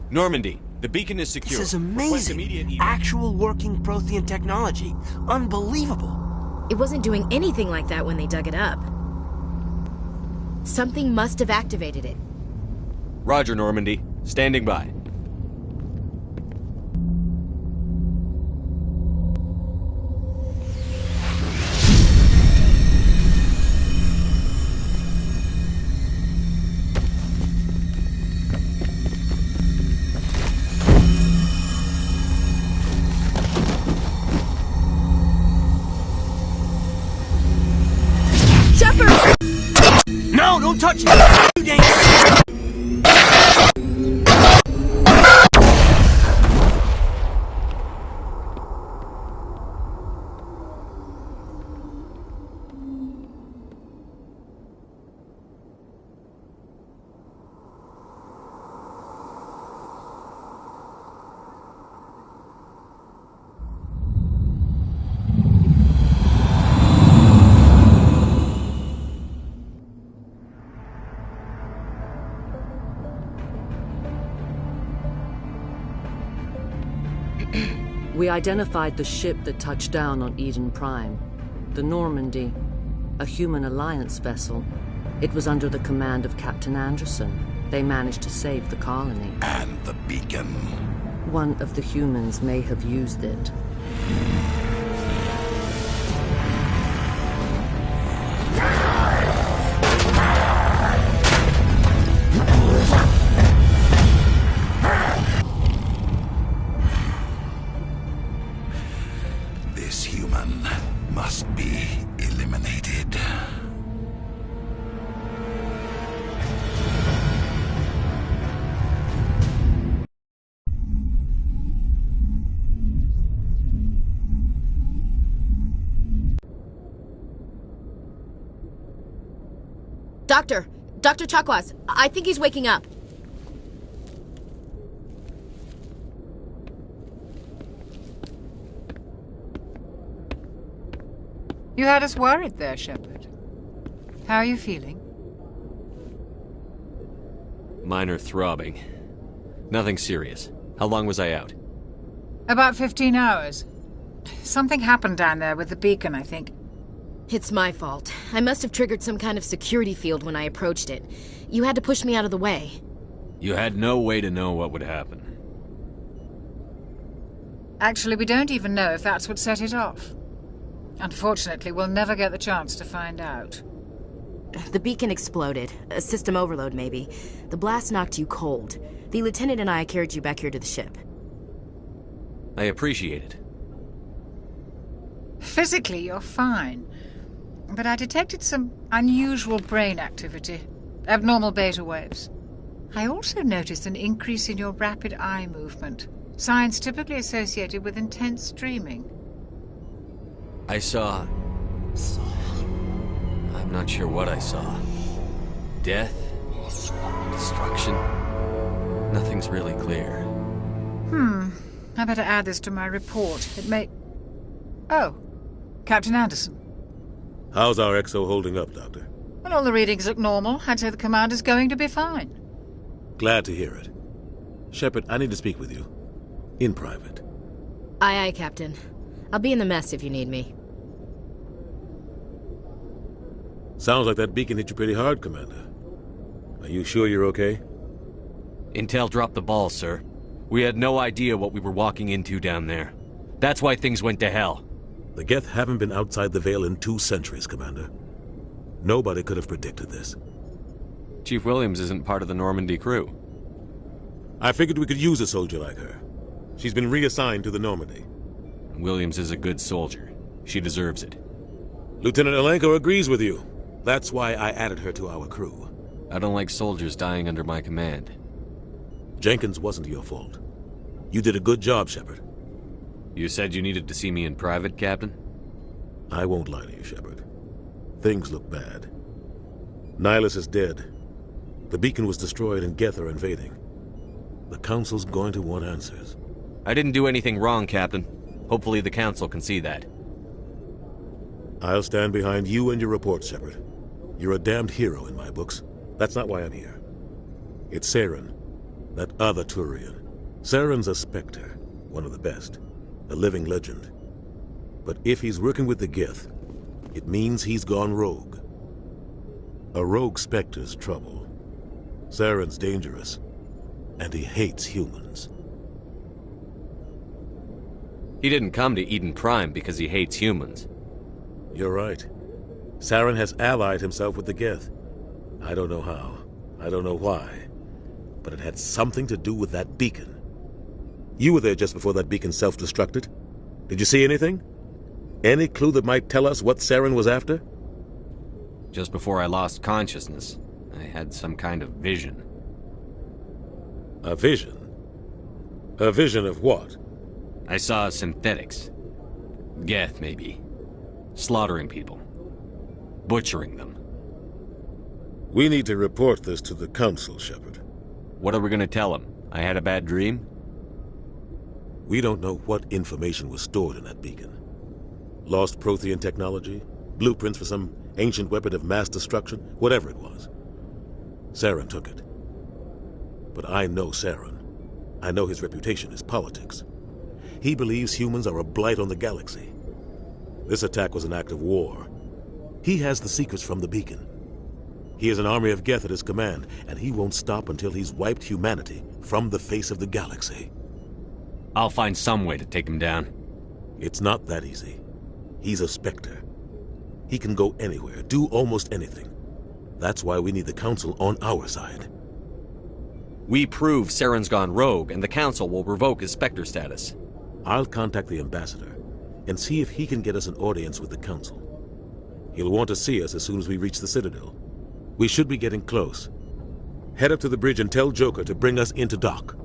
Normandy, the beacon is secure. This is amazing. Actual working Prothean technology. Unbelievable. It wasn't doing anything like that when they dug it up. Something must have activated it. Roger, Normandy. Standing by. No, don't touch me! Too dangerous! identified the ship that touched down on Eden Prime. The Normandy, a human alliance vessel. It was under the command of Captain Anderson. They managed to save the colony. And the beacon. One of the humans may have used it. This human must be eliminated. Dr. Chakwas, I think he's waking up. You had us worried there, Shepard. How are you feeling? Minor throbbing. Nothing serious. How long was I out? About 15 hours. Something happened down there with the beacon, I think. It's my fault. I must have triggered some kind of security field when I approached it. You had to push me out of the way. You had no way to know what would happen. Actually, we don't even know if that's what set it off. Unfortunately, we'll never get the chance to find out. The beacon exploded. A system overload, maybe. The blast knocked you cold. The lieutenant and I carried you back here to the ship. I appreciate it. Physically, you're fine. But I detected some unusual brain activity. Abnormal beta waves. I also noticed an increase in your rapid eye movement. Signs typically associated with intense dreaming. I saw... I'm not sure what I saw. Death? Destruction? Nothing's really clear. I better add this to my report. It may... Oh, Captain Anderson. How's our XO holding up, Doctor? Well, all the readings look normal. I'd say the commander's going to be fine. Glad to hear it. Shepard, I need to speak with you. In private. Aye, Captain. I'll be in the mess if you need me. Sounds like that beacon hit you pretty hard, Commander. Are you sure you're okay? Intel dropped the ball, sir. We had no idea what we were walking into down there. That's why things went to hell. The Geth haven't been outside the Veil in 2 centuries, Commander. Nobody could have predicted this. Chief Williams isn't part of the Normandy crew. I figured we could use a soldier like her. She's been reassigned to the Normandy. Williams is a good soldier. She deserves it. Lieutenant Alenko agrees with you. That's why I added her to our crew. I don't like soldiers dying under my command. Jenkins wasn't your fault. You did a good job, Shepard. You said you needed to see me in private, Captain? I won't lie to you, Shepard. Things look bad. Nihilus is dead. The beacon was destroyed and Geth are invading. The Council's going to want answers. I didn't do anything wrong, Captain. Hopefully the Council can see that. I'll stand behind you and your report, Shepard. You're a damned hero in my books. That's not why I'm here. It's Saren, that other Turian. Saren's a Spectre, one of the best. A living legend. But if he's working with the Geth, it means he's gone rogue. A rogue Spectre's trouble. Saren's dangerous, and he hates humans. He didn't come to Eden Prime because he hates humans. You're right. Saren has allied himself with the Geth. I don't know how. I don't know why. But it had something to do with that beacon. You were there just before that beacon self-destructed. Did you see anything? Any clue that might tell us what Saren was after? Just before I lost consciousness, I had some kind of vision. A vision? A vision of what? I saw synthetics. Geth, maybe. Slaughtering people. Butchering them. We need to report this to the Council, Shepard. What are we gonna tell them? I had a bad dream? We don't know what information was stored in that beacon. Lost Prothean technology? Blueprints for some ancient weapon of mass destruction? Whatever it was. Saren took it. But I know Saren. I know his reputation is politics. He believes humans are a blight on the galaxy. This attack was an act of war. He has the secrets from the beacon. He has an army of Geth at his command, and he won't stop until he's wiped humanity from the face of the galaxy. I'll find some way to take him down. It's not that easy. He's a Spectre. He can go anywhere, do almost anything. That's why we need the Council on our side. We prove Saren's gone rogue, and the Council will revoke his Spectre status. I'll contact the Ambassador and see if he can get us an audience with the Council. He'll want to see us as soon as we reach the Citadel. We should be getting close. Head up to the bridge and tell Joker to bring us into dock.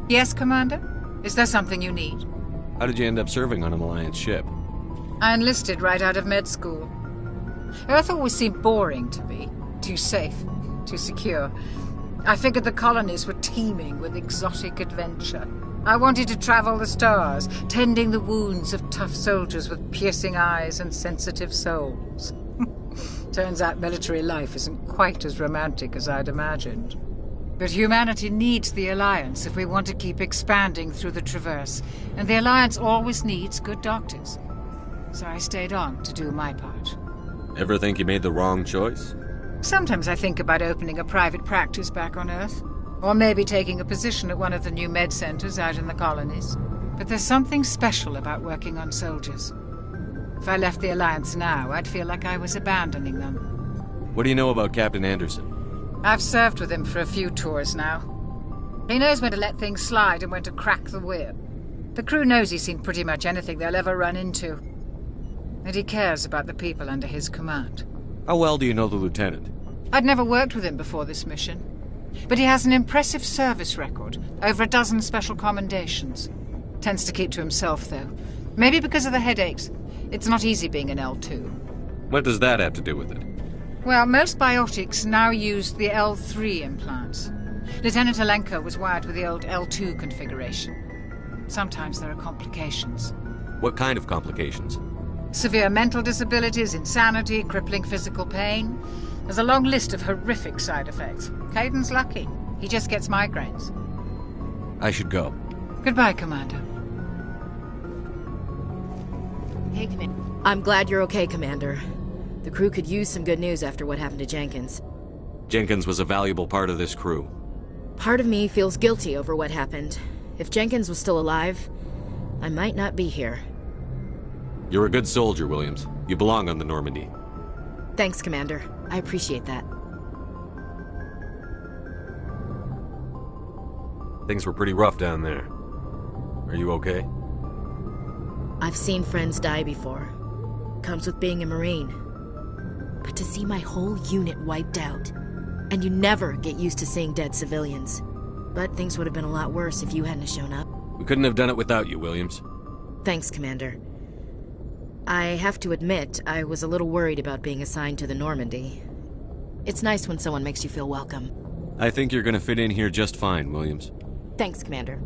Yes, Commander? Is there something you need? How did you end up serving on an Alliance ship? I enlisted right out of med school. Earth always seemed boring to me. Too safe, too secure. I figured the colonies were teeming with exotic adventure. I wanted to travel the stars, tending the wounds of tough soldiers with piercing eyes and sensitive souls. Turns out military life isn't quite as romantic as I'd imagined. But humanity needs the Alliance if we want to keep expanding through the Traverse, and the Alliance always needs good doctors. So I stayed on to do my part. Ever think you made the wrong choice? Sometimes I think about opening a private practice back on Earth, or maybe taking a position at one of the new med centers out in the colonies. But there's something special about working on soldiers. If I left the Alliance now, I'd feel like I was abandoning them. What do you know about Captain Anderson? I've served with him for a few tours now. He knows when to let things slide and when to crack the whip. The crew knows he's seen pretty much anything they'll ever run into. And he cares about the people under his command. How well do you know the Lieutenant? I'd never worked with him before this mission. But he has an impressive service record, over a dozen special commendations. Tends to keep to himself, though. Maybe because of the headaches. It's not easy being an L2. What does that have to do with it? Well, most biotics now use the L3 implants. Lieutenant Alenko was wired with the old L2 configuration. Sometimes there are complications. What kind of complications? Severe mental disabilities, insanity, crippling physical pain. There's a long list of horrific side effects. Caden's lucky. He just gets migraines. I should go. Goodbye, Commander. Hey, Commander. I'm glad you're okay, Commander. The crew could use some good news after what happened to Jenkins. Jenkins was a valuable part of this crew. Part of me feels guilty over what happened. If Jenkins was still alive, I might not be here. You're a good soldier, Williams. You belong on the Normandy. Thanks, Commander. I appreciate that. Things were pretty rough down there. Are you okay? I've seen friends die before. Comes with being a Marine. But to see my whole unit wiped out, and you never get used to seeing dead civilians. But things would have been a lot worse if you hadn't shown up. We couldn't have done it without you, Williams. Thanks, Commander. I have to admit, I was a little worried about being assigned to the Normandy. It's nice when someone makes you feel welcome. I think you're gonna fit in here just fine, Williams. Thanks, Commander.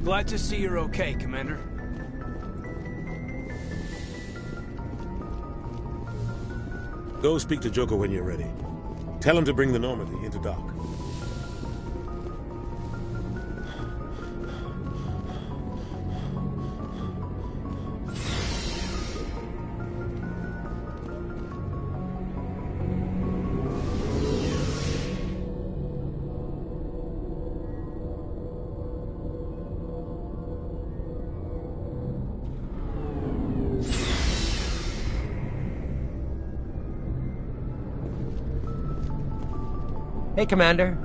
Glad to see you're okay, Commander. Go speak to Joker when you're ready. Tell him to bring the Normandy into dock. Hey, Commander.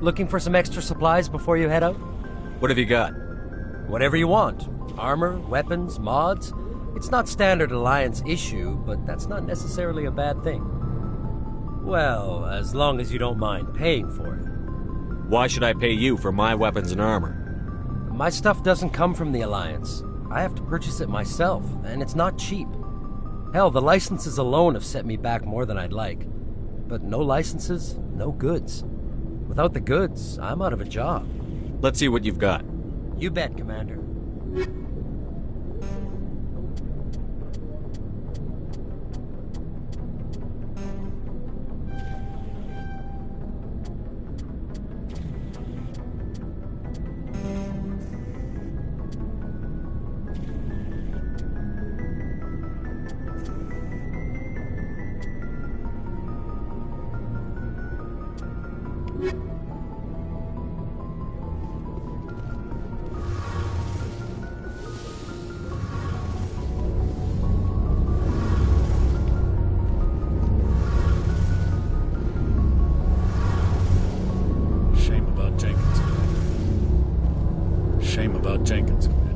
Looking for some extra supplies before you head out? What have you got? Whatever you want. Armor, weapons, mods. It's not standard Alliance issue, but that's not necessarily a bad thing. Well, as long as you don't mind paying for it. Why should I pay you for my weapons and armor? My stuff doesn't come from the Alliance. I have to purchase it myself, and it's not cheap. Hell, the licenses alone have set me back more than I'd like. But no licenses, no goods. Without the goods, I'm out of a job. Let's see what you've got. You bet, Commander. Shame about Jenkins, Commander.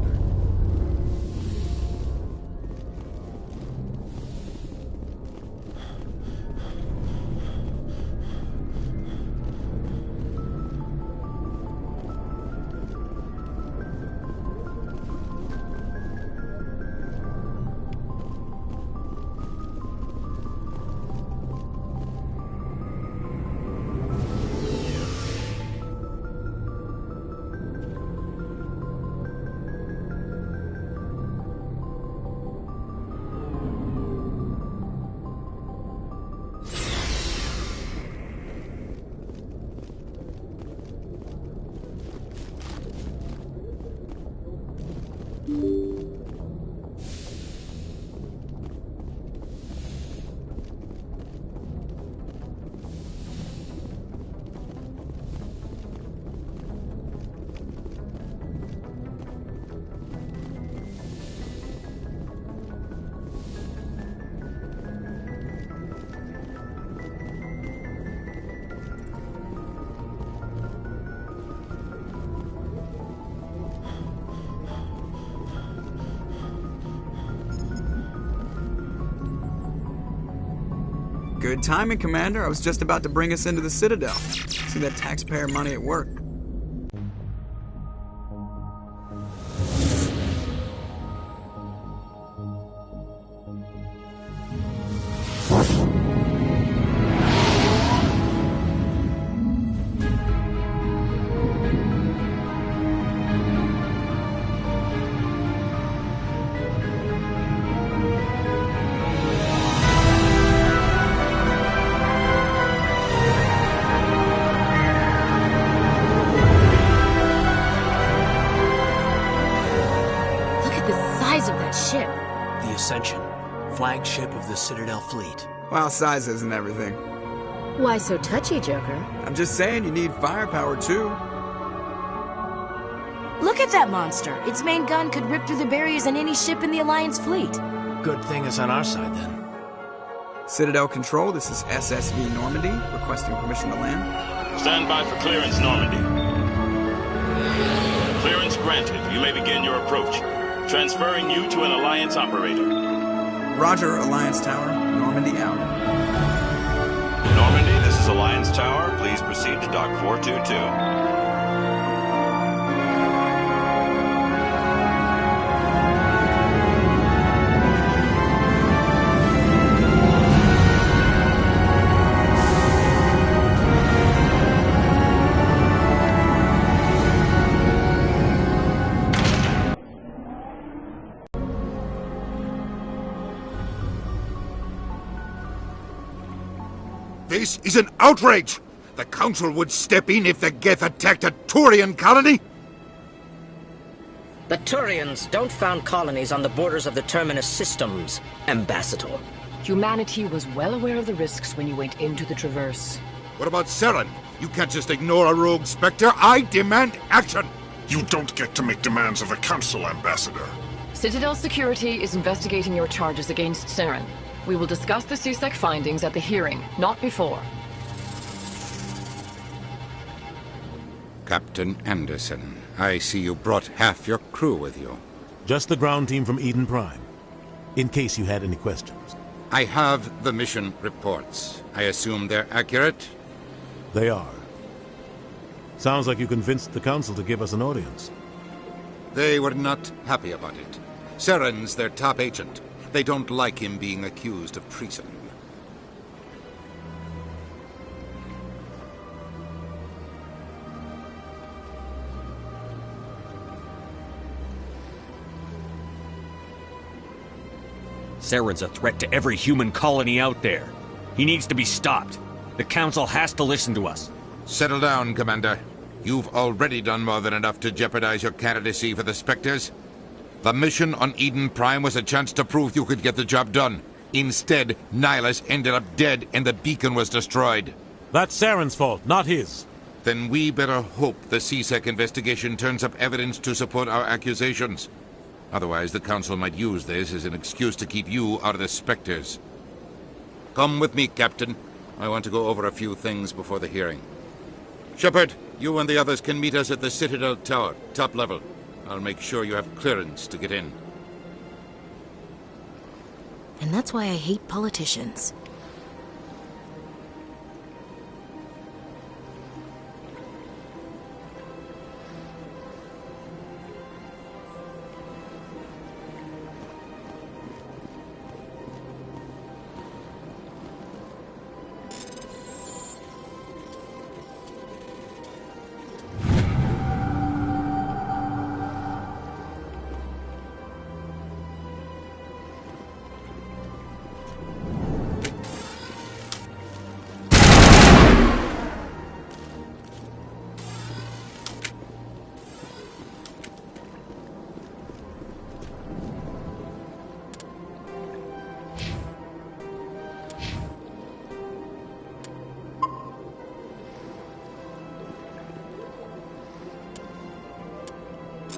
Good timing, Commander. I was just about to bring us into the Citadel. See that taxpayer money at work. Ascension, flagship of the Citadel fleet. Well, size isn't everything. Why so touchy, Joker? I'm just saying you need firepower, too. Look at that monster. Its main gun could rip through the barriers in any ship in the Alliance fleet. Good thing it's on our side, then. Citadel Control, this is SSV Normandy, requesting permission to land. Stand by for clearance, Normandy. Clearance granted. You may begin your approach. Transferring you to an Alliance operator. Roger, Alliance Tower. Normandy out. Normandy, this is Alliance Tower. Please proceed to Dock 422. This is an outrage! The Council would step in if the Geth attacked a Turian colony? The Turians don't found colonies on the borders of the Terminus systems, Ambassador. Humanity was well aware of the risks when you went into the Traverse. What about Saren? You can't just ignore a rogue Spectre. I demand action! You don't get to make demands of the Council, Ambassador. Citadel Security is investigating your charges against Saren. We will discuss the CSEC findings at the hearing, not before. Captain Anderson, I see you brought half your crew with you. Just the ground team from Eden Prime, in case you had any questions. I have the mission reports. I assume they're accurate? They are. Sounds like you convinced the Council to give us an audience. They were not happy about it. Saren's their top agent. They don't like him being accused of treason. Saren's a threat to every human colony out there. He needs to be stopped. The Council has to listen to us. Settle down, Commander. You've already done more than enough to jeopardize your candidacy for the Spectres. The mission on Eden Prime was a chance to prove you could get the job done. Instead, Nihilus ended up dead and the beacon was destroyed. That's Saren's fault, not his. Then we better hope the C-Sec investigation turns up evidence to support our accusations. Otherwise, the Council might use this as an excuse to keep you out of the Spectres. Come with me, Captain. I want to go over a few things before the hearing. Shepard, you and the others can meet us at the Citadel Tower, top level. I'll make sure you have clearance to get in. And that's why I hate politicians.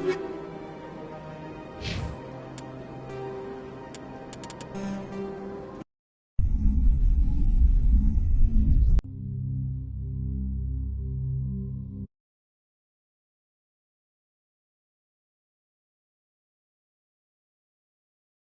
Yeah.